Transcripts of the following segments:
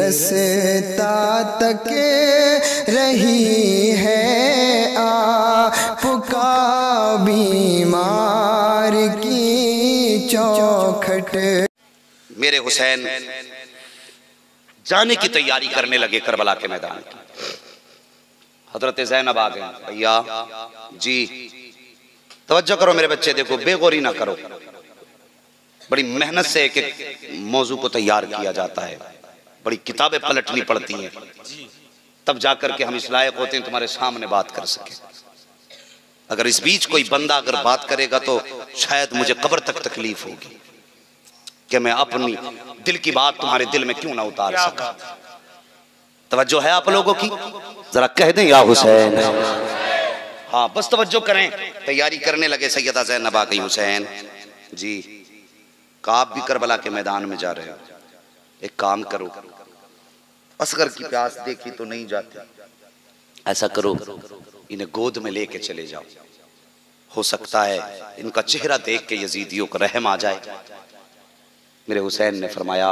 रसता तक रही है आपका बीमार की चौखट। मेरे हुसैन जाने की तैयारी करने लगे करबला के मैदान की। हजरत ज़ैनब आ गए। भैया जी तवज्जो करो मेरे बच्चे, देखो बेगौरी ना करो। बड़ी मेहनत से एक एक मौजू को तैयार किया जाता है, बड़ी किताबें पलटनी पड़ती हैं, तब जाकर के हम इस लायक होते हैं तुम्हारे सामने बात कर सके। अगर इस बीच कोई बंदा अगर बात करेगा तो शायद मुझे कब्र तक तकलीफ होगी कि मैं अपनी दिल की बात तुम्हारे दिल में क्यों ना उतार सका। तवज्जो है आप लोगों की? जरा कह दें या हुसैन। हाँ बस तवज्जो करें। तैयारी करने लगे। सैयदा ज़ैनब आ गई। हुसैन जी आप भी करबला के मैदान में जा रहे हो, एक काम करो, असगर की प्यास देखी तो नहीं जाती, ऐसा करो इन्हें गोद में लेके चले जाओ, हो सकता है इनका चेहरा देख के यजीदियों को रहम आ जाए। मेरे हुसैन ने फरमाया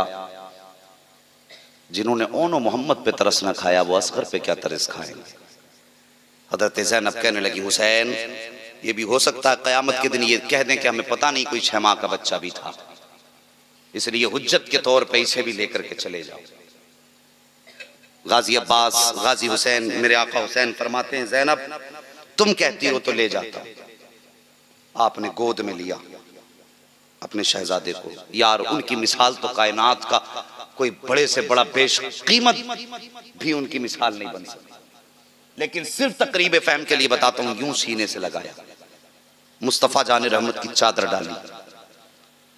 जिन्होंने ओनो मोहम्मद पे तरस न खाया वो असगर पे क्या तरस खाएंगे। हज़रत ज़ैनब कहने लगी हुसैन ये भी हो सकता है क़यामत के दिन ये कह दें कि हमें पता नहीं कोई 6 माह का बच्चा भी था, इसलिए हुज्जत के तौर पे इसे भी लेकर के चले जाओ। गाजी अब्बास गाजी हुसैन मेरे आका हुसैन फरमाते हैं ज़ैनब तुम कहती हो तो ले जाता। आपने गोद में लिया अपने शहजादे को। यार उनकी मिसाल तो कायनात का कोई बड़े से बड़ा बेशकीमत भी उनकी मिसाल नहीं बन सकती, लेकिन सिर्फ तकरीब फहम के लिए बताता हूं। यूं सीने से लगाया, मुस्तफ़ा जाने रहमत की चादर डाली।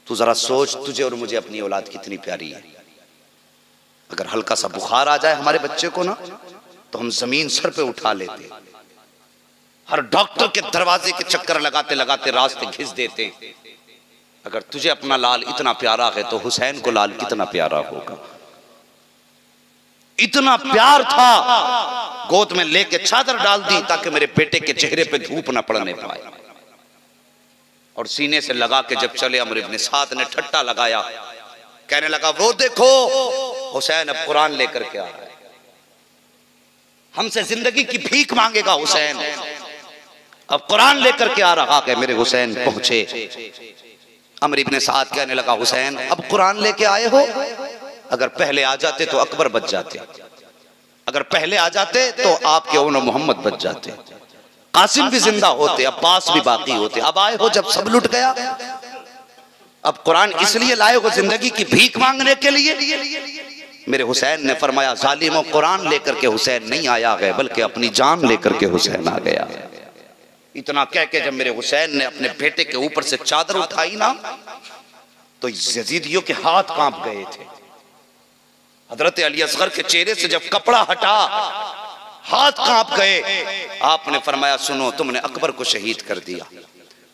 तू जरा सोच तुझे और मुझे अपनी औलाद कितनी प्यारी है। अगर हल्का सा बुखार आ जाए हमारे बच्चे को ना तो हम जमीन सर पे उठा लेते, हर डॉक्टर के दरवाजे के चक्कर लगाते लगाते रास्ते घिस देते। अगर तुझे अपना लाल इतना प्यारा है तो हुसैन को लाल कितना प्यारा होगा। इतना प्यार था, गोद में लेके चादर डाल दी ताकि मेरे बेटे के चेहरे पे धूप ना पड़ने पाए। और सीने से लगा के जब चले अमर इब्न साद ने ठट्टा लगाया, कहने लगा वो देखो हुसैन अब कुरान लेकर के आ रहा है, हमसे जिंदगी की भीख मांगेगा हुसैन, अब कुरान लेकर के आ रहा है। मेरे हुसैन पहुंचे। अमर इब्न साद कहने लगा हुसैन अब कुरान लेके आए हो, अगर पहले आ जाते तो अकबर बच जाते, अगर पहले आ जाते तो आपके ओनो मोहम्मद बच जाते, कासिम भी जिंदा होते, अब्बास भी बाकी होते। अब आए हो जब सब लुट गया, अब कुरान इसलिए लाए हो जिंदगी की भीख मांगने के लिए। मेरे हुसैन ने फरमाया जालिमों कुरान लेकर के हुसैन नहीं आया है बल्कि अपनी जान लेकर के हुसैन आ गया। इतना कह के जब मेरे हुसैन ने अपने बेटे के ऊपर से चादर उठाई ना तो यजीदियों के हाथ कांप गए थे। हजरत अली असगर के चेहरे से जब कपड़ा हटा हाथ कांप गए। आपने फरमाया सुनो तुमने अकबर को शहीद कर दिया,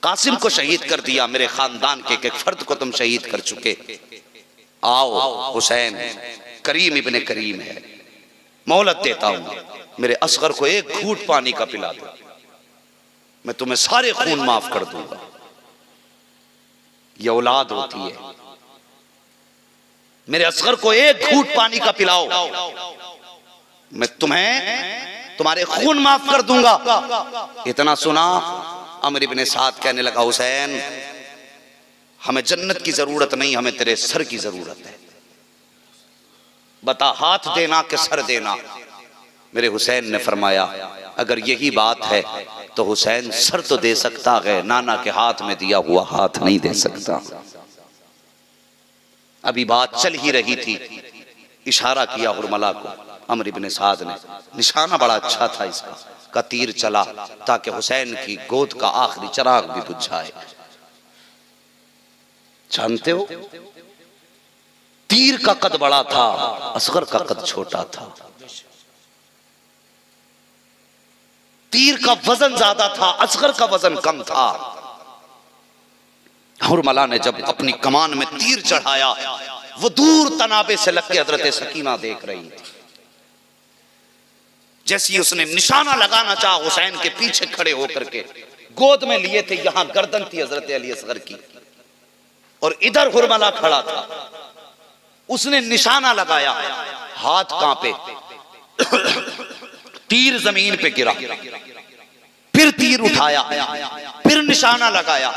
कासिम को शहीद कर दिया, मेरे खानदान के एक फर्द को तुम शहीद कर चुके। आओ हुसैन करीम इब्ने करीम है, मोहलत देता हूं, मेरे असगर को एक घूंट पानी का पिला दो, मैं तुम्हें सारे खून माफ कर दूंगा। ये औलाद होती है, मेरे असगर को एक घूंट पानी का पिलाओ, मैं तुम्हें तुम्हारे खून माफ कर दूंगा। इतना सुना अमर इब्न साद कहने लगा हुसैन हमें जन्नत की जरूरत नहीं, हमें तेरे सर की जरूरत है, बता हाथ देना कि सर देना। मेरे हुसैन ने फरमाया अगर यही बात है तो हुसैन सर तो दे सकता है, नाना के हाथ में दिया हुआ हाथ नहीं दे सकता। अभी बात चल ही रही थी, इशारा किया हुरमला को अमर इब्न साद ने, निशाना बड़ा अच्छा था इसका, का तीर चला ताकि हुसैन की गोद का आखिरी चिराग भी बुझ जाए। जानते हो तीर का कद बड़ा था, असगर का कद छोटा था। तीर का वजन ज्यादा था, असगर का वजन कम था। हुरमला ने जब अपनी कमान में तीर चढ़ाया वो दूर तनाबे से लग के हजरत सकीना देख रही थी। जैसी उसने निशाना लगाना चाहा हुसैन के पीछे खड़े होकर के गोद में लिए थे, यहां गर्दन थी हजरत अली असगर की और इधर हुरमला खड़ा था। उसने निशाना लगाया, हाथ कांपे, तीर जमीन पे गिरा, फिर तीर उठाया, फिर निशाना लगाया,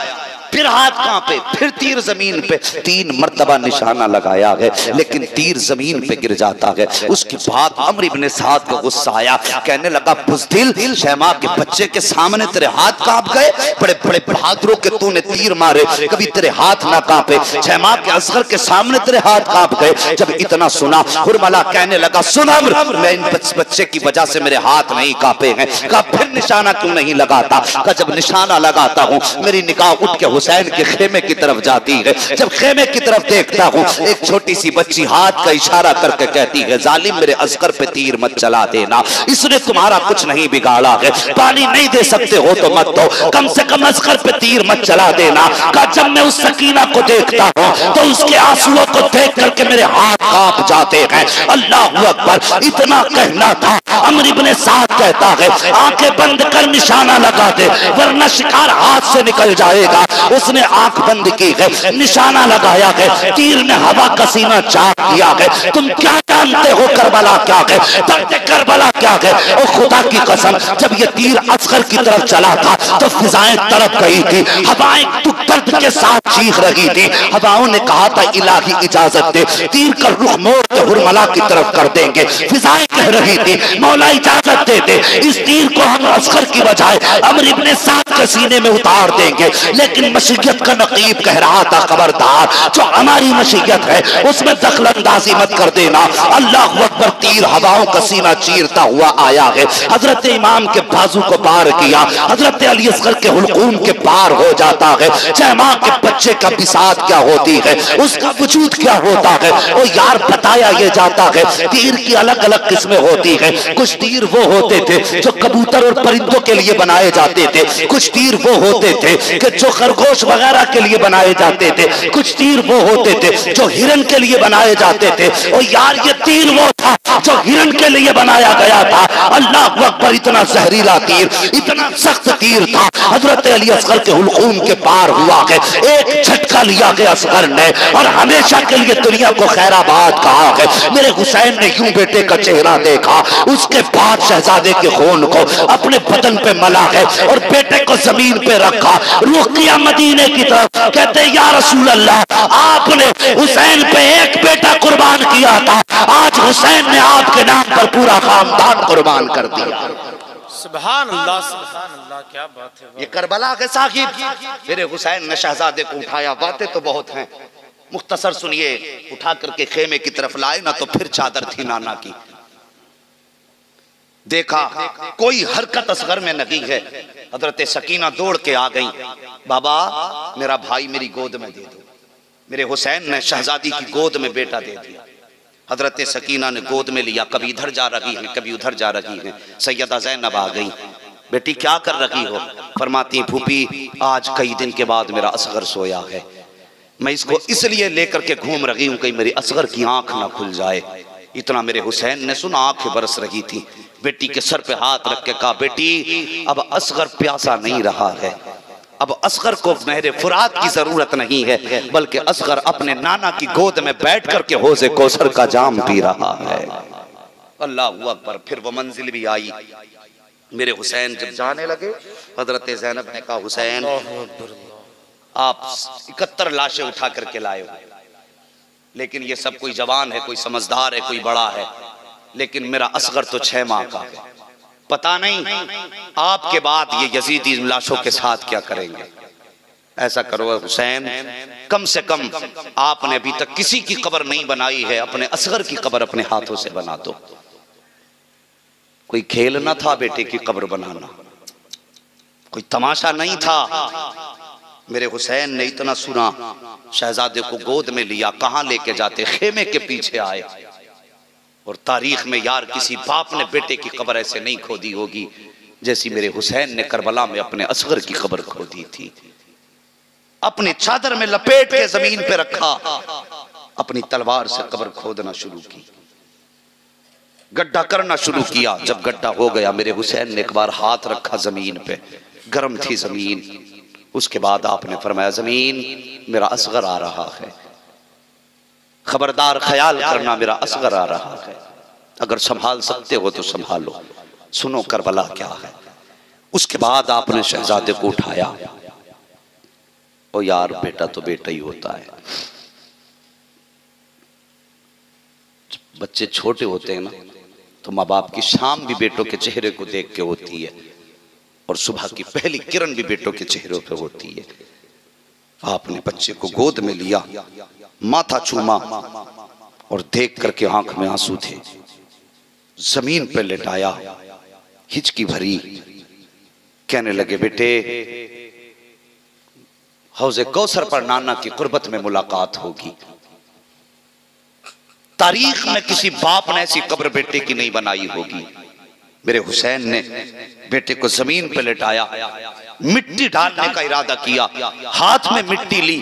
फिर हाथ कांपे, फिर तीर जमीन पे, 3 मर्तबा निशाना लगाया है लेकिन तीर जमीन पे गिर जाता है। उसके बाद अम्र इब्ने साद को गुस्सा आया, कहने लगा बुज़दिल, शैमा के बच्चे के सामने तेरे हाथ कांप गए, बड़े बड़े बहादुरों के तूने तीर मारे, कभी तेरे हाथ ना कांपे, शैमा के असगर के सामने तेरे हाथ कांप गए। जब इतना सुना हुरमला कहने लगा सुन अम्र, मैं इन बच्चे की वजह से मेरे हाथ नहीं कांपे हैं। कहा फिर निशाना क्यों नहीं लगाता? कहा जब निशाना लगाता हूँ मेरी निगाह उठ के हुसैन के खेमे की तरफ जाती है, जब खेमे की तरफ देखता हूँ एक छोटी सी बच्ची हाथ का इशारा करके कहती है जालिम मेरे असगर पे तीर मत चला देना, इसने तुम्हारा कुछ नहीं बिगाड़ा है, पानी नहीं दे सकते हो तो मत दो, कम से कम असगर पे तीर मत चला देना। कहा जब मैं उस सकीना को देखता हूँ तो उसके आंसुओं को देख करके मेरे हाथ कांप जाते हैं। अल्लाह अकबर, इतना कहना था। अम्र इब्ने साद कहता है आंखें बंद कर निशाना लगा दे वरना शिकार हाथ से निकल जाएगा। उसने आंख बंद की है, निशाना लगाया है, तीर ने हवा का सीना चाक दिया है। तुम क्या जानते हो करबला क्या है, दर्द करबला क्या है? और खुदा की कसम जब ये तीर असगर की तरफ चला था तो फिजाएं तड़प गई थी, हवाएं दर्द के साथ चीख रही थी। हवाओं ने कहा था इलाही इजाजत दे, तीर का रुख मोड़ के हुरमला की तरफ कर देंगे। फिजाएं कह रही थी मौला इजाजत दे दे, इस तीर को हम असगर की बजाय अम्र इब्ने साद के सीने में उतार देंगे। लेकिन मशीयत का नकीब कह रहा था खबरदार, जो हमारी मशीयत है उसमें दखलंदाजी मत कर देना। अल्लाह अकबर, तीर हवाओं का सीना चीरता हुआ आया है, हजरत इमाम के बाजू को पार किया, हजरत अली असगर के हुलकूम के पार हो जाता है। शैमा के बच्चे का बिसात क्या होती है, उसका वजूद क्या होता है, वो यार बताया ये जाता है। तीर की अलग अलग किस्में होती है, कुछ तीर वो होते थे जो कबूतर और परिंदों के लिए बनाए जाते थे, कुछ तीर वो होते थे कि जो खरगोश वगैरह के लिए बनाए जाते थे, कुछ तीर वो होते थे जो हिरन के लिए बनाए जाते थे। और यार ये तीर वो था जो हिरन के लिए बनाया गया था। अल्लाह अकबर, इतना जहरीला तीर, इतना सख्त तीर था, हजरत अली असगर के हुलकूम के पार हुआ है। एक झटका लिया गया असगर ने और हमेशा के लिए दुनिया को खैराबाद कहा है। मेरे हुसैन ने यूं बेटे का चेहरा देखा, उसके बाद शहजादे के खून को अपने बदन पे मला है और बेटे को जमीन पे रखा, रुख किया मदीने की तरफ। कहते या रसूल अल्लाह, आपने हुसैन पे एक बेटा कुर्बान किया था, आज हुसैन ने आपके नाम पर पूरा खानदान कुर्बान कर दिया। सुभान अल्लाह, सुभान अल्लाह, क्या बात है। ये करबला के साहिब मेरे हुसैन ने शहजादे को उठाया। बातें तो बहुत हैं, मुख्तसर सुनिए। उठा करके खेमे की तरफ लाए ना तो फिर चादर थी नाना की। देखा कोई हरकत असगर में नहीं है। हजरत सकीना दौड़ के आ गई, बाबा मेरा भाई मेरी गोद में दे दो। मेरे हुसैन ने शहजादी की गोद में बेटा दे दिया। हजरत सकीना ने गोद में लिया, कभी इधर जा रही है कभी उधर जा रही है। सैयदा ज़ैनब आ गई, बेटी क्या कर रही हो? फरमाती फूफी आज कई दिन के बाद मेरा असगर सोया है, मैं इसको इसलिए लेकर के घूम रही हूँ कि मेरी असगर की आंख ना खुल जाए। इतना मेरे हुसैन ने सुना, आंखें बरस रही थी। बेटी के सर पे हाथ रख के कहा बेटी अब असगर प्यासा नहीं रहा है, अब असगर को नहरे फुरात की जरूरत नहीं है, बल्कि असगर अपने नाना की गोद में बैठ करके हौज़े कौसर का जाम पी रहा है। अल्लाह अकबर। फिर वो मंजिल भी आई। मेरे हुसैन जब जाने लगे, हजरत ज़ैनब ने कहा हुसैन आप 71 लाशें उठा करके लाए हो, लेकिन ये सब कोई जवान है, कोई समझदार है, कोई बड़ा है, लेकिन मेरा असगर तो 6 माह का है। पता नहीं आपके बाद ये यजीदी लाशों के साथ क्या करेंगे। ऐसा करो हुसैन, कम से कम आपने अभी तक किसी की कब्र नहीं बनाई है, अपने असगर की कब्र अपने हाथों से बना दो। कोई खेल ना था बेटे की कब्र बनाना, कोई तमाशा नहीं था। मेरे हुसैन ने इतना सुना, शहजादे को गोद में लिया, कहां लेके जाते? खेमे के पीछे आए। और तारीख में यार किसी बाप ने बेटे की कब्र ऐसे नहीं खोदी होगी जैसी मेरे हुसैन ने करबला में अपने असगर की कब्र खोदी थी। अपनी चादर में लपेट के जमीन पे रखा, अपनी तलवार से कब्र खोदना शुरू की, गड्ढा करना शुरू किया। जब गड्ढा हो गया, मेरे हुसैन ने एक बार हाथ रखा जमीन पे, गर्म थी जमीन। उसके बाद आपने फरमाया जमीन मेरा असगर आ रहा है, खबरदार ख्याल करना मेरा असगर आ रहा है। अगर संभाल सकते हो तो संभालो, सुनो करबला क्या है। उसके बाद आपने शहजादे को उठाया। ओ यार, बेटा तो बेटा ही होता है। बच्चे छोटे होते हैं ना, तो माँ बाप की शाम भी बेटों के चेहरे को देख के होती है, और सुबह की पहली किरण भी बेटों के चेहरों पे होती है। आपने बच्चे को गोद में लिया, माथा चूमा, और देख करके आंख में आंसू थे, जमीन पे लेटाया, हिचकी भरी, कहने लगे, बेटे हौज़े कौसर पर नाना की कुर्बत में मुलाकात होगी। तारीख में किसी बाप ने ऐसी कब्र बेटे की नहीं बनाई होगी। मेरे हुसैन ने बेटे को जमीन पर लेटाया, मिट्टी डालने का इरादा किया, हाथ में मिट्टी ली,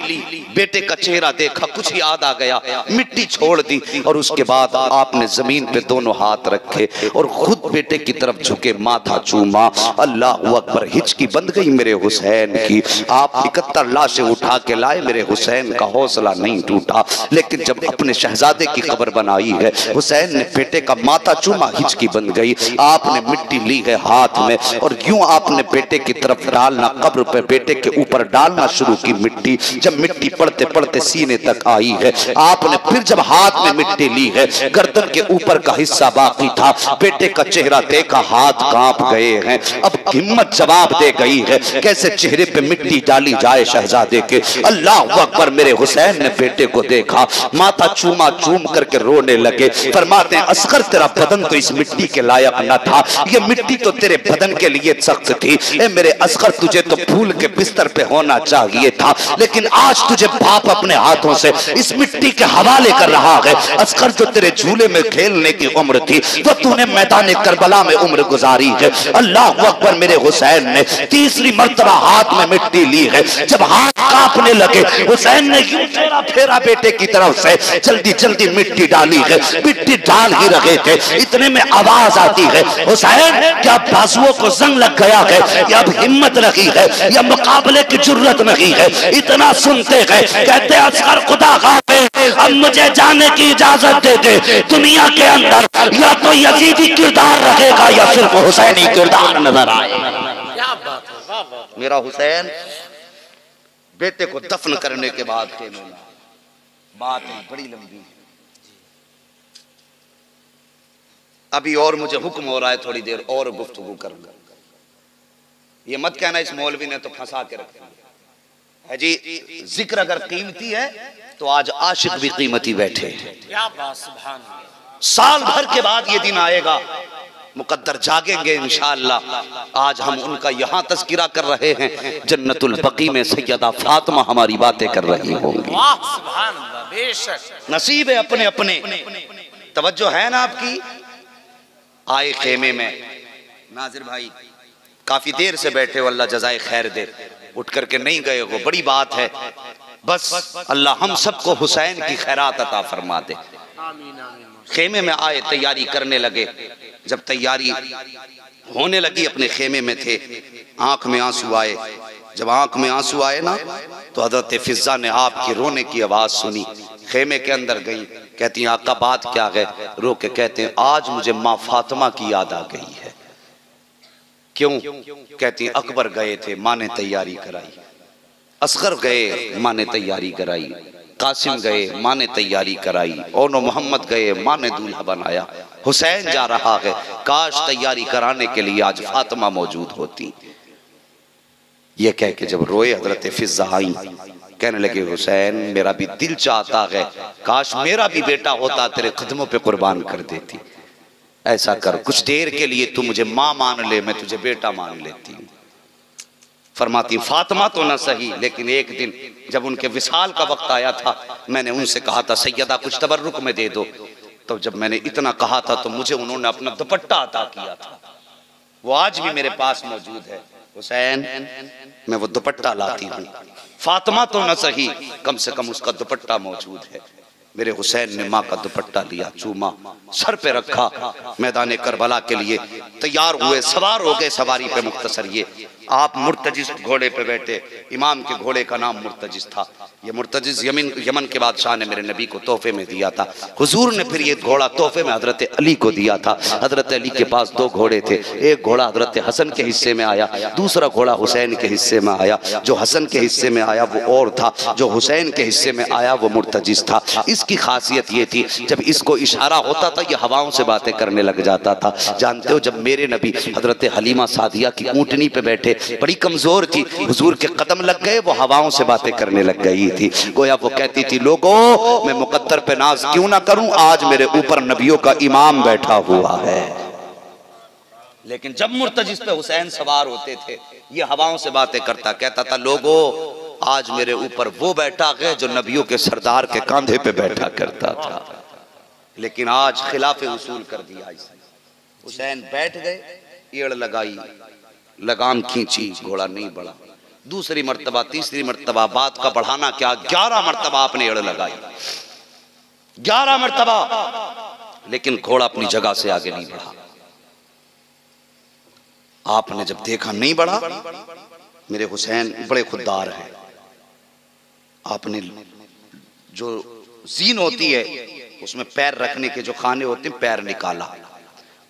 बेटे का चेहरा देखा, कुछ याद आ गया, मिट्टी छोड़ दी, और उसके बाद आपने जमीन पे दोनों हाथ रखे और खुद बेटे की तरफ झुके, माथा चूमा। अल्लाह अकबर। हिचकी बंद गई मेरे हुसैन की। आप 71 लाशें उठा के लाए, मेरे हुसैन का हौसला नहीं टूटा। लेकिन जब अपने शहजादे की कब्र बनाई है, हुसैन ने बेटे का माथा चूमा, हिचकी बंद गई। आपने मिट्टी ली है हाथ में, और यूं आपने बेटे की तरफ डालना, कब्र पे बेटे के ऊपर डालना शुरू की मिट्टी। जब मिट्टी पड़ते पड़ते सीने तक आई है, आपने फिर जब हाथ में मिट्टी ली है, गर्दन के ऊपर का हिस्सा बाकी था, बेटे का चेहरा देखा, हाथ कांप गए हैं। अब हिम्मत जवाब दे गई है, कैसे चेहरे पे मिट्टी डाली जाए शहजादे के। अल्लाह अकबर। मेरे हुसैन ने बेटे को देखा, माथा चूमा, चूम करके रोने लगे। फरमाते हैं, असगर तेरा बदन तो इस मिट्टी के लायक न था, ये मिट्टी तो तेरे बदन के लिए सख्त थी। ए मेरे असगर, तुझे तो फूल के बिस्तर पे होना चाहिए था, लेकिन आज तुझे बाप अपने हाथों से इस मिट्टी के हवाले कर रहा है। असगर, जो तेरे झूले में खेलने की उम्र थी, वो तूने मैदान करबला में उम्र गुजारी है। अल्लाह अकबर। मेरे हुसैन ने तीसरी मर्तबा हाथ में मिट्टी ली है। जब हाथ कांपने लगे, हुसैन ने यूं फेरा फेरा बेटे की तरफ से, जल्दी जल्दी मिट्टी डाली है। मिट्टी डाल ही रहे थे, इतने में आवाज आती है, हुसैन क्या बाजुओं को जंग लग गया है, या अब हिम्मत रखी है, या मुकाबले की जुर्रत नहीं है। इतना सुनते हैं, कहते असगर खुदा खाफिज, अब मुझे जाने की इजाजत दे दे। दुनिया के अंदर या तो यजीदी किरदार रहेगा, या सिर्फ हुसैनी किरदार नजर आएगा। क्या बात है, वाह वाह। मेरा हुसैन बेटे को दफन करने के बाद के बात बड़ी लंबी है, अभी और मुझे हुक्म हो रहा है थोड़ी देर और गुफ्तगू करूंगा। ये मत कहना इस मौलवी ने तो फंसा के रखा है जी। जिक्र अगर कीमती है तो आज आशिक भी कीमती बैठे। क्या बात, सुभान अल्लाह। साल भर के बाद ये दिन आएगा, मुकद्दर जागेंगे इंशाअल्लाह। आज हम उनका यहाँ तज़किरा कर रहे हैं, जन्नतुल बकी में सैयदा फातिमा हमारी बातें कर रही होंगी। वाह, सुभान अल्लाह। बेशक नसीब है अपने अपने। तवज्जो है ना आपकी। आए खेमे में, नाजिर भाई काफी देर से बैठे हो, अल्लाह जज़ाए खैर दे, उठ करके नहीं गए हो, बड़ी बात है। बस अल्लाह हम सबको हुसैन की खैरात अता फरमा दे। आमीन आमीन। खेमे में आए, तैयारी करने लगे। जब तैयारी होने लगी, अपने खेमे में थे, आंख में आंसू आए। जब आंख में आंसू आए ना, तो हजरत फिजा ने आपकी रोने की आवाज सुनी, खेमे के अंदर गई। कहती हैं, आका बात क्या है? रो के कहते हैं, आज मुझे माँ फातिमा की याद आ गई है। क्यों? कहती हैं, अकबर गए थे, माँ ने तैयारी कराई, असगर गए, माँ ने तैयारी कराई, कासिम गए, माँ ने तैयारी कराई, ओनो मोहम्मद गए, माँ ने दूल्हा बनाया, हुसैन जा रहा है, काश तैयारी कराने के लिए आज फातिमा मौजूद होती। ये कह के जब रोए, हजरत फिजा आई, कहने लगे, हुसैन मेरा भी दिल चाहता है, काश मेरा भी बेटा होता, तेरे कदमों पे कुर्बान कर देती। ऐसा कर, कुछ देर के लिए तू मुझे माँ मान ले, मैं तुझे बेटा मान लेती हूँ। फरमाती, फातिमा तो न सही, लेकिन एक दिन जब उनके विसाल का वक्त आया था, मैंने उनसे कहा था, सैयदा कुछ तबर्रुक में दे दो। तो जब मैंने इतना कहा था, तो मुझे उन्होंने अपना दुपट्टा अता किया था, वो आज भी मेरे पास मौजूद है। हुसैन, मैं वो दुपट्टा लाती हूँ, फातिमा तो न सही, कम से कम उसका दुपट्टा मौजूद है। मेरे हुसैन ने माँ का दुपट्टा लिया, चूमा, सर पे रखा, मैदान करबला के लिए तैयार हुए, सवार हो गए सवारी पे। मुख्तसर ये आप मुर्तजिज घोड़े पे बैठे। इमाम के घोड़े का नाम मुर्तजिज था। ये मुर्तजिज यमन के बादशाह ने मेरे नबी को तोहफे में दिया था। हुजूर ने फिर ये घोड़ा तोहफे में हजरत अली को दिया था। हजरत अली के पास दो घोड़े थे, एक घोड़ा हजरत हसन के हिस्से में आया, दूसरा घोड़ा हुसैन के हिस्से में आया। जो हसन के हिस्से में आया वो और था, जो हुसैन के हिस्से में आया वो मुर्तजिज था। इसकी खासियत ये थी, जब इसको इशारा होता था ये हवाओं से बातें करने लग जाता था। जानते हो, जब मेरे नबी हजरत हलीमा सादिया की ऊंटनी पे बैठे, बड़ी कमजोर थी, हुजूर के कदम लग गए, वो हवाओं से बातें करने लग गई थी। गोया वो कहती थी, लोगों मैं मुकद्दर पे नाज क्यों ना करूं, आज मेरे ऊपर नबियों का इमाम बैठा हुआ है। लेकिन जब मुर्तजिज पे हुसैन सवार होते थे, ये हवाओं से बातें करता, कहता था, लोगों आज मेरे ऊपर वो बैठा है जो नबियों के सरदार के कंधे पे बैठा करता था। लेकिन आज खिलाफे उसूल कर दिया इसने। हुसैन बैठ गए, एड़ लगाई, लगाम खींची, घोड़ा नहीं बढ़ा। दूसरी मर्तबा, तीसरी मर्तबा, बात का बढ़ाना क्या, 11 मर्तबा आपने एड़ लगाई, 11 मर्तबा, लेकिन घोड़ा अपनी जगह से आगे नहीं बढ़ा। आपने जब देखा नहीं बढ़ा, मेरे हुसैन बड़े खुददार हैं, आपने जो जीन होती है उसमें पैर रखने के जो खाने होते हैं, पैर निकाला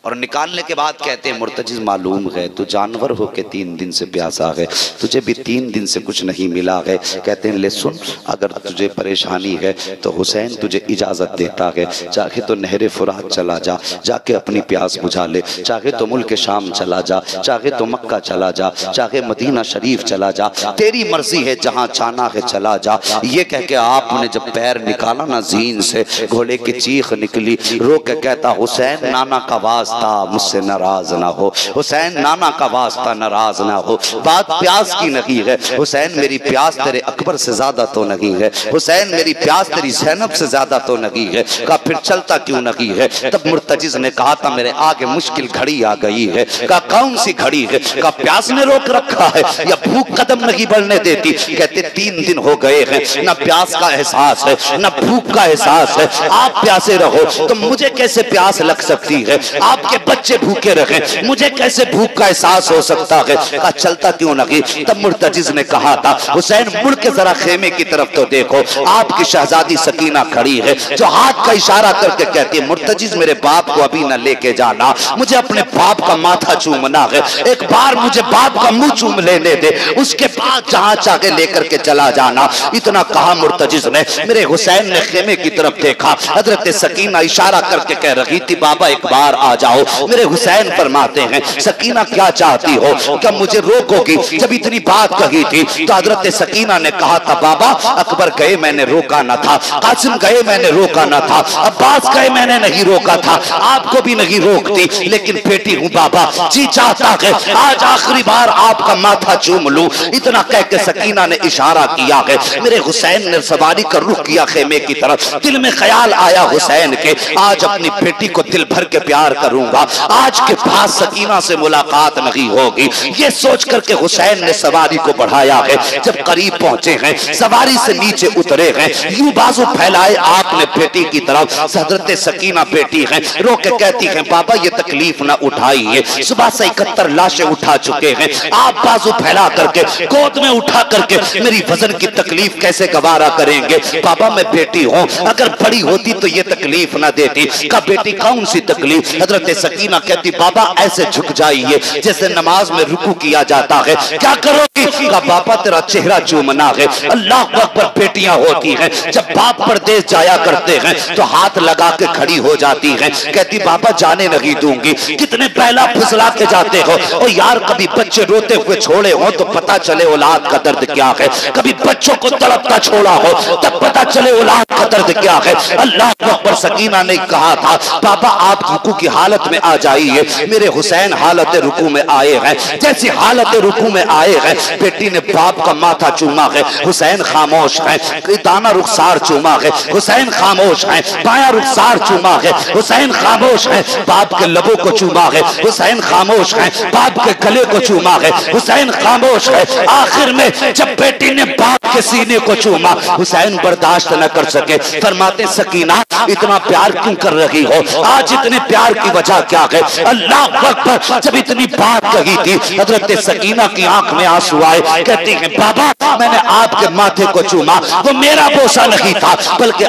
और निकालने के बाद कहते हैं, मुर्तजिज मालूम है तू जानवर हो के 3 दिन से प्यासा है, तुझे भी 3 दिन से कुछ नहीं मिला है। कहते हैं, ले सुन, अगर तुझे परेशानी है तो हुसैन तुझे इजाजत देता है, चाहे तो नहरे फुरात चला जा, जाके अपनी प्यास बुझा ले, चाहे तो मुल्क शाम चला जा, चाहे तो मक्का चला जा, चाहे मदीना शरीफ चला जा, तेरी मर्जी है, जहां चाहना है चला जा। ये कह के आपने जब पैर निकाला ना जीन से, घोड़े की चीख निकली, रो के कहता, हुसैन नाना का वास्ता मुझसे नाराज ना हो, हुसैन नाना का वास्ता नाराज ना हो, बात प्यास की नहीं है, हुसैन मेरी प्यास तेरे अकबर से ज्यादा तो नहीं है, हुसैन मेरी प्यास तेरी ज़ैनब से ज्यादा तो नहीं है। कहा फिर चलता क्यों नहीं है? तब मुर्तजिज ने कहा था, मेरे आगे मुश्किल घड़ी आ गई है। कहा कौन सी घड़ी है? कहा प्यास ने रोक रखा है या भूख कदम नहीं बढ़ने देती। कहते 3 दिन हो गए हैं, न प्यास का एहसास है न भूख का एहसास है, आप प्यासे रहो तो मुझे कैसे प्यास लग सकती है? आपके बच्चे भूखे रहे, मुझे कैसे भूख का एहसास हो सकता है? कहा चलता क्यों नहीं? तब मुर्तजिज ने कहा था, हुसैन मुड़ के जरा खेमे की तरफ तो देखो, आपकी शहजादी सकीना खड़ी है, जो हाथ का इशारा करके कहती है, मुर्तजिज मेरे बाप को अभी न लेके जाना, मुझे अपने बाप का माथा चूमना है, एक बार मुझे बाप का मुंह चूम लेने दे, उसके बाद जहां चाहे लेकर के चला जाना। इतना कहा मुर्तजिज ने, मेरे हुसैन ने खेमे की तरफ देखा, हजरत सकीना इशारा करके कह रही थी, बाबा एक बार आ जाओ। मेरे हुसैन फरमाते हैं, सकीना क्या चाहती हो, क्या मुझे रोकोगी? जब इतनी बात कही थी तो हजरत सकीना ने कहा था, बाबा अकबर गए मैंने रोका न था, कासिम गए मैंने रोका न था, अब्बास गए मैंने नहीं रोका था, आपको भी नहीं रोकती, लेकिन बेटी हूँ बाबा, जी चाहता है आज आखिरी बार आपका माथा चूम लूं। इतना कह के सकीना ने इशारा किया है। मेरे हुसैन ने सवारी कर रुख किया खेमे की तरफ। दिल में ख्याल आया हुसैन के, आज अपनी बेटी को दिल भर के प्यार करूंगा, आज के बाद सकीना से मुलाकात नहीं होगी। ये सोच करके हुसैन ने सवारी को बढ़ाया है। जब करीब पहुंचे हैं, सवारी से नीचे उतरे हैं, यूं बाजू फैलाए आपने बेटी की तरफ। हजरत सकीना बेटी हैं, रो के कहती हैं, बाबा ये तकलीफ ना उठाइए, सुबह से 71 लाशें उठा चुके हैं, आप बाजू फैला करके गोद में उठा करके मेरी वजन की तकलीफ कैसे गवारा करेंगे? बाबा मैं बेटी हूँ, अगर बड़ी होती तो ये तकलीफ ना देती। का बेटी कौन सी तकलीफ? हजरत सकीना कहती, बाबा ऐसे झुक जाइए जैसे नमाज में रुकू किया जाता है। क्या करोगी? का बाबा तेरा चेहरा चूमना है। अल्लाह अकबर। बेटियां होती हैं, जब बाप परदेश जाया करते हैं तो हाथ लगा के खड़ी हो जाती हैं, कहती बाबा जाने नहीं दूंगी। कितने पहला फुसला के जाते हो। और यार कभी बच्चे रोते हुए छोड़े हो तो पता चले औलाद का दर्द क्या है, कभी बच्चों को तड़पता छोड़ा हो तब पता चले औलाद का दर्द क्या है। अल्लाह अकबर। सकीना ने कहा था, बाबा आप रुकू की हालत में आ जाइए। मेरे हुसैन हालत रुकू में आए हैं। जैसी हालत रुकू में आए हैं, बेटी ने बाप का माथा चूमा है, हुसैन खामोश है। दाना रुखसार चूमा है, हुसैन खामोश है। बाया रुखसार चूमा है, हुसैन खामोश है। बाप के लबों को चूमा है, हुसैन खामोश है। बाप के गले को चूमा है, हुसैन खामोश है। आखिर में जब बेटी ने बाप के सीने को चूमा, हुसैन बर्दाश्त न कर सके। फरमाते सकीना इतना प्यार क्यों कर रही हो? आज इतने प्यार की वजह क्या है? अल्लाह अकबर। जब इतनी बात कही थी हजरत सकीना की आंख में आंसू आए, कहती हैं बाबा मैंने आपके माथे को चूमा, वो मेरा बोसा नहीं था बल्कि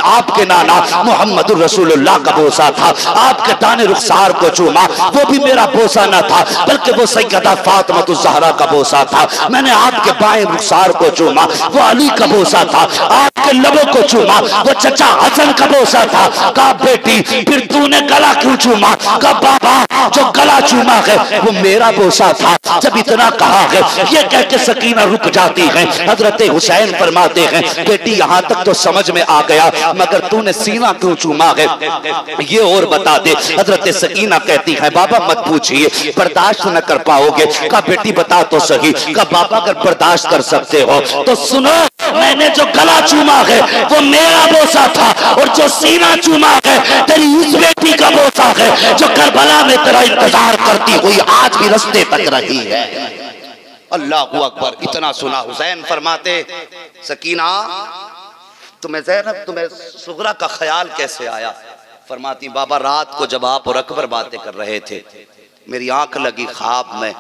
आपके नाना मोहम्मद रसूलुल्लाह का बोसा था। आपके दाने रुखसार को चूमा, वो भी मेरा बोसा न था बल्कि वो सैयदा फातिमा ज़हरा का बोसा था। मैंने आपके बाएं रुखसार को चूमा, वो अली का बोसा था। आपके लबों को चूमा, वो चचा हसन का बोसा था। कहा बेटी फिर तूने गला क्यों चूमा? कहा बाबा जो गला चूमा है वो मेरा बोसा था। जब इतना कहा है ये कह के सकीना रुक जाती है। हजरत हुसैन फरमाते हैं बेटी यहाँ तक तो समझ में आ गया, मगर तूने सीना क्यों चूमा है ये और बता दे। हजरत सकीना कहती है बाबा मत पूछिए, बर्दाश्त न कर पाओगे। कहा बेटी बता तो सही। कहा बाबा अगर बर्दाश्त कर सकते हो तो सुनो, मैंने जो गला चूमा है वो मेरा बोसा था, और जो सीना चूमा है तेरी उस बेटी का बोसा है जो करबला में तेरा इंतजार करती हुई आज भी रास्ते तक रही है। अल्लाहू अकबर। इतना सुना हुसैन फरमाते सकीना तुम्हें ज़ैनब तुम्हें सुगरा का ख्याल कैसे आया? फरमाती बाबा रात को जब आप और अकबर बातें कर रहे थे मेरी आंख लगी, ख्वाब में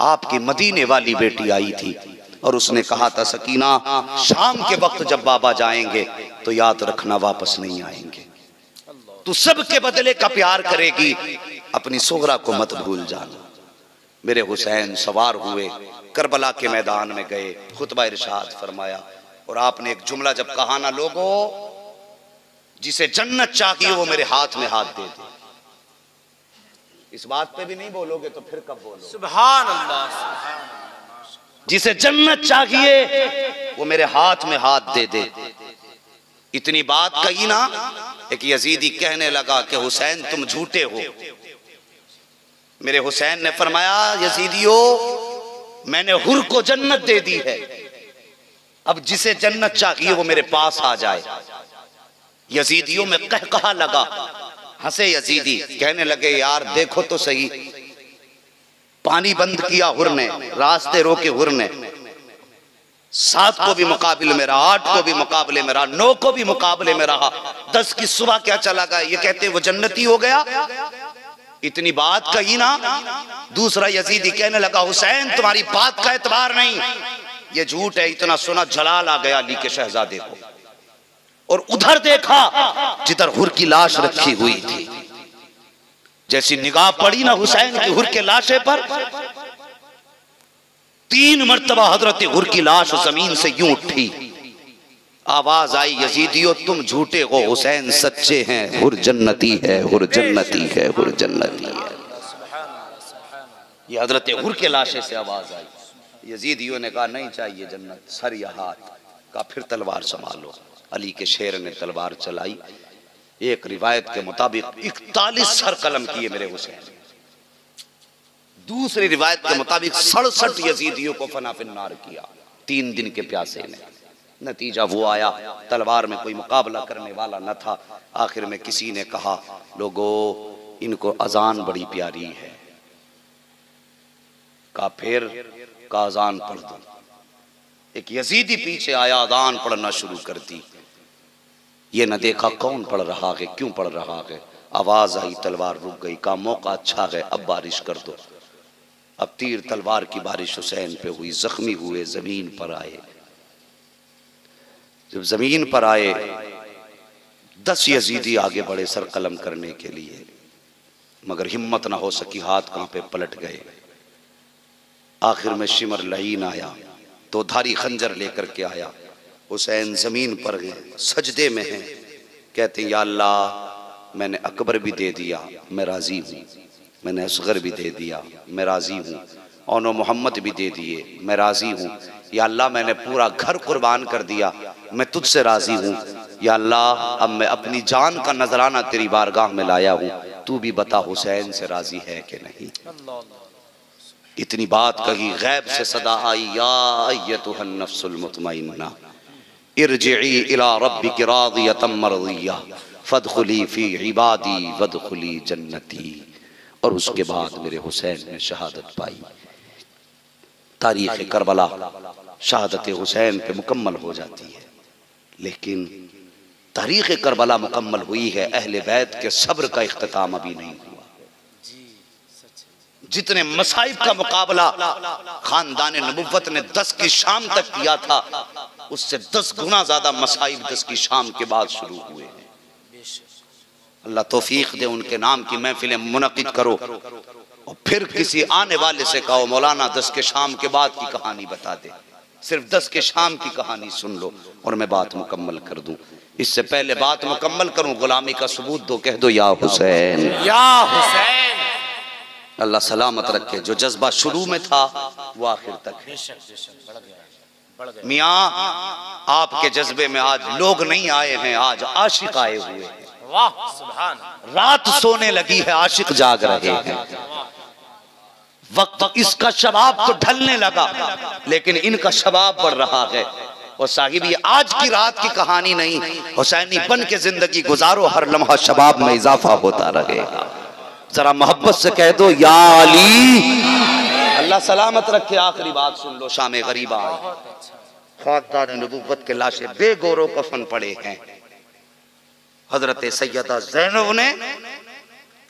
आपकी मदीने वाली बेटी आई थी और उसने कहा था सकीना शाम के वक्त जब बाबा जाएंगे तो याद रखना वापस नहीं आएंगे, तू सबके बदले का प्यार करेगी, अपनी सुगरा को मत भूल जाना। मेरे हुसैन सवार हुए, करबला के मैदान में गए, खुतबा इरशाद फरमाया और आपने एक जुमला जब कहा ना लोगों जिसे जन्नत चाहिए वो मेरे हाथ में हाथ दे दे। इस बात पे भी नहीं बोलोगे तो फिर कब बोलोगे? सुभान अल्लाह। जिसे जन्नत चाहिए वो मेरे हाथ में हाथ दे दे। इतनी बात कही ना, एक यजीदी कहने लगा कि हुसैन तुम झूठे हो। मेरे हुसैन ने फरमाया यजीदियो मैंने हुर को जन्नत दे दी है, अब जिसे जन्नत चाहिए वो मेरे पास आ जाए। यजीदियों में कहकहा लगा, हंसे यजीदी, कहने लगे यार देखो तो सही, पानी बंद किया हुर ने, रास्ते रोके हुर ने, 7 को भी मुकाबले में रहा, 8 को भी मुकाबले में रहा, 9 को भी मुकाबले में रहा, 10 की सुबह क्या चला गया? ये कहते वो जन्नती हो गया। इतनी बात कही ना, दूसरा यजीदी कहने लगा हुसैन तुम्हारी बात का एतबार नहीं, ये झूठ है। इतना सुना जलाल आ गया अली के शहजादे को, और उधर देखा जिधर हुर की लाश रखी हुई थी। जैसी निगाह पड़ी ना हुसैन की हुर के लाशे पर, 3 मर्तबा हजरत हुर की लाश जमीन से यूं उठी, आवाज आई यजीदियो तुम झूठे हो, हुसैन सच्चे हैं, हुर जन्नती है, हुर जन्नती है, हुर जन्नती है। ये हजरत हुर के लाशे से आवाज आई। यजीदियों ने कहा नहीं चाहिए जन्नत, सर या हाथ। कहा फिर तलवार संभालो। अली के शेर ने तलवार चलाई। एक रिवायत के मुताबिक 41 सर कलम किए मेरे हुसैन। दूसरी रिवायत के मुताबिक 67 यजीदियों को फना फिन्नार किया 3 दिन के प्यासे ने। नतीजा वो आया, तलवार में कोई मुकाबला करने वाला न था। आखिर में किसी ने कहा लोगों इनको अजान बड़ी प्यारी है। कहा फिर का अजान पढ़ दो। एक यजीदी पीछे आया, अजान पढ़ना शुरू कर दी। ये न देखा कौन पढ़ रहा है, क्यों पढ़ रहा है। आवाज आई, तलवार रुक गई। का मौका अच्छा है, अब बारिश कर दो। अब तीर तलवार की बारिश हुसैन पे हुई, जख्मी हुए, जमीन पर आए। जब जमीन पर आए 10 यजीदी आगे बढ़े सर कलम करने के लिए, मगर हिम्मत ना हो सकी, हाथ कांपे, पलट गए। आखिर में शिमर लईन आया, 2 धारी खंजर लेकर के आया। हुसैन जमीन पर गए, सजदे में हैं, कहते या अल्लाह मैंने अकबर भी दे दिया, मैं राजी हूँ। मैंने असगर भी दे दिया, मैं राजी हूँ। औनो मोहम्मद भी दे दिए, मैं राजी हूँ। या अल्लाह मैंने पूरा घर कुर्बान कर दिया, मैं तुझसे राजी हूँ। या अल्लाह अब मैं अपनी जान का नजराना तेरी बारगाह में लाया हूँ, तू भी बता हुसैन से राजी है कि नहीं। इतनी बात कही, गैब से सदा आई, या अय्यतुहन नफ्सुल मुतमइन्ना इरजिई इला रब्बिकी रादियतम मर्दिया फदखुली फी इबादी वदखुली जन्नती। और उसके बाद मेरे हुसैन ने शहादत पाई। तारीख़ करबला शहादत हुसैन पे मुकम्मल हो जाती है। लेकिन तारीख़ करबला मुकम्मल हुई है, अहले बैत के सब्र का इख्तिताम अभी नहीं हुआ। जितने मसाइब का मुकाबला खानदान नबुव्वत ने 10 की शाम तक किया था, उससे 10 गुना ज्यादा मसाइब 10 की शाम के बाद शुरू हुए हैं। अल्लाह तौफीक दे, उनके नाम की महफिलें मुनक़िद करो और फिर किसी आने वाले से कहो मौलाना 10 के शाम के बाद की कहानी बता दे, सिर्फ 10 के शाम की कहानी सुन लो और मैं बात मुकम्मल कर दूं। इससे पहले बात मुकम्मल करूं, गुलामी का सबूत दो, कह दो या हुसैन या हुसैन। अल्लाह सलामत रखे। जो जज्बा शुरू में था वो आखिर तक है। मियाँ आपके जज्बे में आज लोग नहीं आए हैं, आज आशिक आए हुए हैं। वाह सुभान। रात सोने लगी है, आशिक जाग रहे हैं। वक्त इसका शबाब तो ढलने लगा, लेकिन इनका शबाब बढ़ रहा है। और साहिब ये आज की रात की कहानी नहीं, हुसैनी बन के जिंदगी गुजारो, हर लम्हा शबाब में इजाफा होता रहेगा। जरा मोहब्बत से कह दो या अली। अल्लाह सलामत रखे। आखिरी बात सुन लो, शाम गरीबा आई, खानदान नबुव्वत के लाशें बेगौरो कफन पड़े हैं। हजरत सैयदा ज़ैनब ने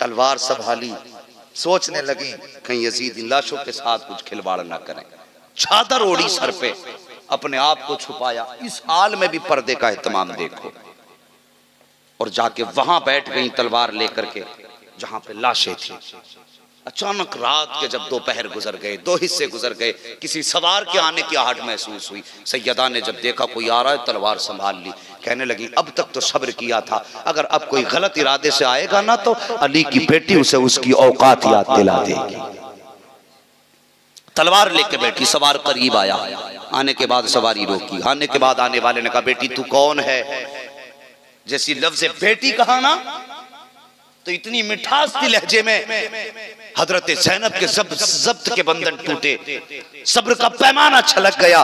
तलवार संभाली, सोचने लगी कहीं यजीद इन लाशों के साथ कुछ खिलवाड़ ना करें। चादर ओढ़ी सर पे, अपने आप को छुपाया। इस हाल में भी पर्दे का एहतमाम देखो। और जाके वहां बैठ गई तलवार लेकर के जहां पे लाशें थी। अचानक रात के जब दोपहर गुजर गए, 2 हिस्से गुजर गए, किसी सवार के आने की आहट महसूस हुई। सैयदा ने जब देखा कोई आ रहा है, तलवार संभाल ली। कहने लगी अब तक तो सब्र किया था, अगर अब कोई गलत इरादे से आएगा ना तो अली की बेटी उसे उसकी औकात याद दिला देगी। तलवार लेके बैठी, सवार करीब आया। आने के बाद सवारी रोकी। आने के बाद आने वाले ने कहा बेटी तू कौन है? जैसी लफ्ज़ बेटी कहा ना तो इतनी मिठास थी लहजे में, हजरत ज़ैनब के जब्त के बंधन टूटे, सब्र का पैमाना छलक गया।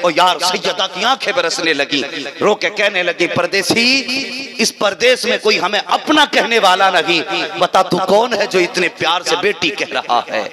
और यार सैयदा की आंखें बरसने लगी। रो के कहने लगी परदेसी, इस परदेश में कोई हमें अपना कहने वाला नहीं, बता तू कौन है जो इतने प्यार से बेटी कह रहा है?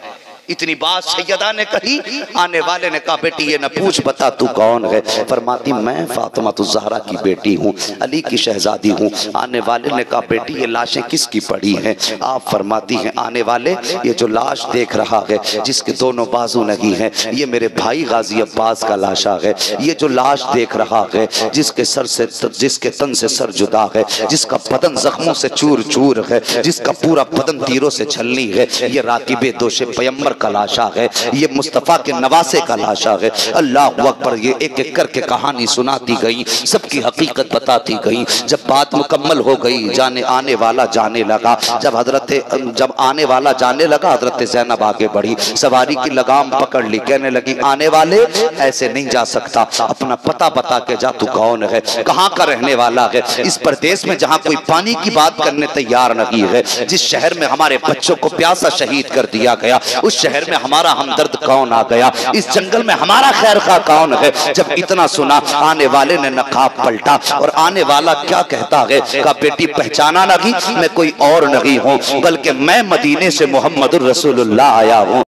इतनी बात सैयदा ने कही। आने वाले ने कहा बेटी ये न पूछ, बता तू कौन है? फरमाती मैं फातिमा ज़हरा की बेटी हूँ, अली की शहजादी हूँ। आने वाले ने कहा बेटी ये लाशें किसकी पड़ी हैं? आप फरमाती हैं आने वाले ये जो लाश देख रहा है जिसके दोनों बाजू नहीं है, ये मेरे भाई गाजी अब्बास का लाशा है। ये जो लाश देख रहा है जिसके सर से जिसके तन से सर जुदा है, जिसका बदन जख्मों से चूर चूर है, जिसका पूरा बदन तीरों से छलनी है, ये राकिबे दोषे पैगंबर का लाशा है, ये मुस्तफा के नवासे का लाशा है। अल्लाह अकबर। ये एक एक करके कहानी सुनाती गई, सबकी हकीकत बताती गई। जब बात मुकम्मल हो गई, आने वाला जाने लगा। जब आने वाला जाने लगा, हजरत ज़ैनब आगे बढ़ी, सवारी की लगाम पकड़ ली, कहने लगी आने वाले ऐसे नहीं जा सकता, अपना पता बता के जा, तू कौन है, कहाँ का रहने वाला है? इस प्रदेश में जहाँ कोई पानी की बात करने तैयार नहीं है, जिस शहर में हमारे बच्चों को प्यासा शहीद कर दिया गया, उस शहर में हमारा हमदर्द कौन आ गया? इस जंगल में हमारा खैर खा कौन है? जब इतना सुना, आने वाले ने नकाब पलटा और आने वाला क्या कहता है? कहा बेटी पहचाना नहीं, मैं कोई और नहीं हूँ, बल्कि मैं मदीने से मोहम्मदुर रसूलुल्लाह आया हूँ।